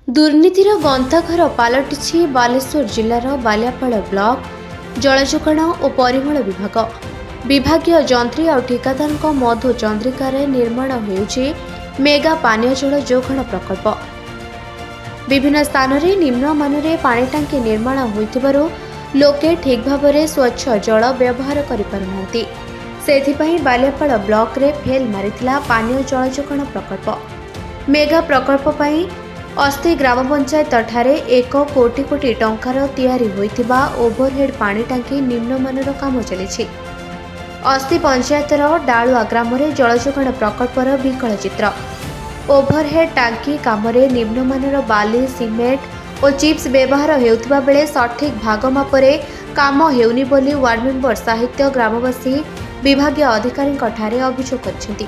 दुर्नीतिर गंताघर पलटि बालेश्वर जिलार बालियापाड़ ब्लॉक जलजोगाण और परिमल विभाग विभागीय जंत्री और ठिकादार मधु चंद्रिकार निर्माण होउछि मेगा पानीय जल जोगाण प्रकल्प। विभिन्न स्थान में निम्नमाନରେ पानी टांकी निर्माण होइथिबारु लोके ठीक भाव में स्वच्छ जल व्यवहार करिपारुनांती। सेथिपई बालियापाड़ ब्लॉक रे फेल मारिथिला पानीय जल जोगाण प्रकल्प। मेगा प्रकल्प पई अस्थि ग्राम पंचायत ठारे 1 कोटी कोटी टंकार तैयारी होइथिबा ओभरहेड पानी टांकी निम्नमानर काम चलिछि। अस्थि पंचायतर डालुआ ग्राम जल जोगाण प्रकल्पर विकल चित्र। ओभरहेड टांकी काम निम्नमानर बाली सिमेंट और चिप्स व्यवहार हेउथिबा बेले सठिक भाग मापरे काम हेउनी बोली वार्ड मेंबर साहित्य ग्रामवासी विभागीय अधिकारी ठारे अभियोग करछन्ति।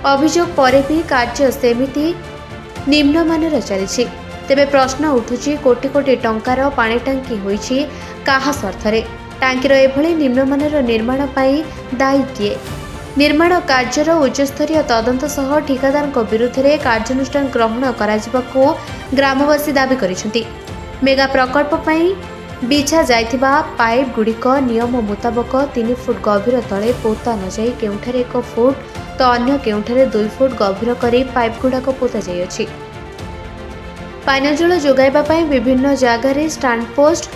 अभियोग परे भी कार्य सेमिति निम्नमानर चलिछि। तेबे प्रश्न उठुछि कोटी कोटी टंकार पानी टांकी होइछि काहा स्वार्थरे? टांकीर एभली निम्नमानर निर्माण पाई दायी किए? निर्माण कार्यर उच्चस्तरीय तदंत सह ठिकादार विरुद्ध में कार्यानुष्ठान ग्रहण कराजिबाको ग्रामवासी दाबी करिसेंति। मेगा प्रकल्प पई बिछा जाइथिबा पाइप गुड़िक नियम मुताबक 3 फुट गभीर तले पोता न जाई केउठारे 1 फुट तो अन्य केउठारे 2 फुट गभीर करी पाइप गुड़ाक पोता जाइछि। पानी जल जोगाइबा पई विभिन्न जगार स्टैंड पोस्ट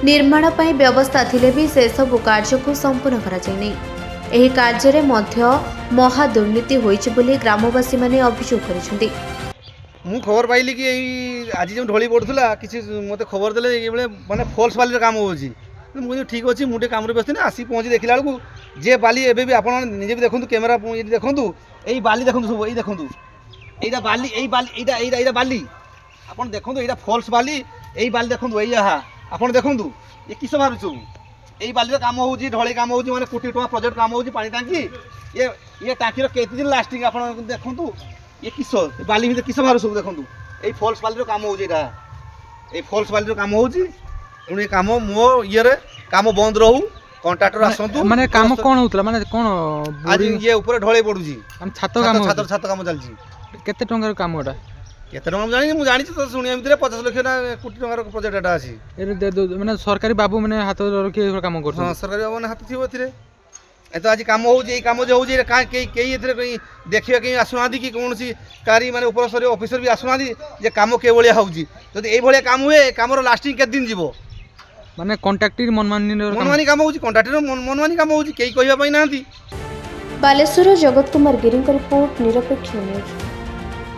निर्माण पई व्यवस्था थिले भी से सब कार्य को संपूर्ण करा जाय नै। एही कार्य रे मध्य महा दुर्नीति होइछि बोली ग्रामवासी माने अभियोग करिसेंति। मु खबर पाइली कि आज जो ढोली पड़ुला किसी मते खबर देले ये बेले माने फॉल्स बाली काम होउछि। मु ठीक अछि मुटे काम रे बसथिन आसी पहुंची देखिला बेलकु जे बाली एबे भी आपण निजे भी देखंतु कैमरा ये देखंतु एई बाली देखंतु सब एई देखंतु एइदा बाली एई बाली एइदा बाली आपण देखंतु एइदा फॉल्स बाली एई बाली देखंतु एई हा आपण देखंतु ये किस मारु छु एई बाली रे काम होउछि ढोली काम होउछि माने कोटी टका प्रोजेक्ट काम होउछि पानी टांकी ये टांकी रो केते दिन लास्टिंग आपण देखंतु ये किस बाली भी किस मारु सब देखंतु एई फॉल्स बाली रो काम होउछि एटा एई फॉल्स बाली रो काम होउछि एने काम मो ये रे काम बंद रहू कॉन्ट्रैक्टर आसंतु माने काम कोन होतला माने कोन आज ये ऊपर ढोले पडुजी हम छात काम छात काम चलजी केते टंगर काम ओटा केते टंगर जानि मु जानि तो सुनिया भितरे 50 लाख ना कोटी टंगर प्रोजेक्ट एटा अछि ए दे दो माने सरकारी बाबू माने हाथ रखि काम करछ। हां सरकारी बाबू ने हाथ थिबो थिरे ए तो आज काम होउजी ए काम जे होउजी का के एथरे कहीं देखिया कहीं आसुना दी कि कोनसी कारी माने ऊपर सरी ऑफिसर भी आसुना दी जे काम के भलिया होउजी जदी ए भलिया काम हुए कामर लास्टिंग के दिन जीवो माने कॉन्ट्रैक्टर मनमानी काम होउजी कॉन्ट्रैक्टर मनमानी काम होउजी केई कहिबा पई नांती। बालेश्वर जगत कुमार गिरी रिपोर्ट निरपेक्ष न्यूज।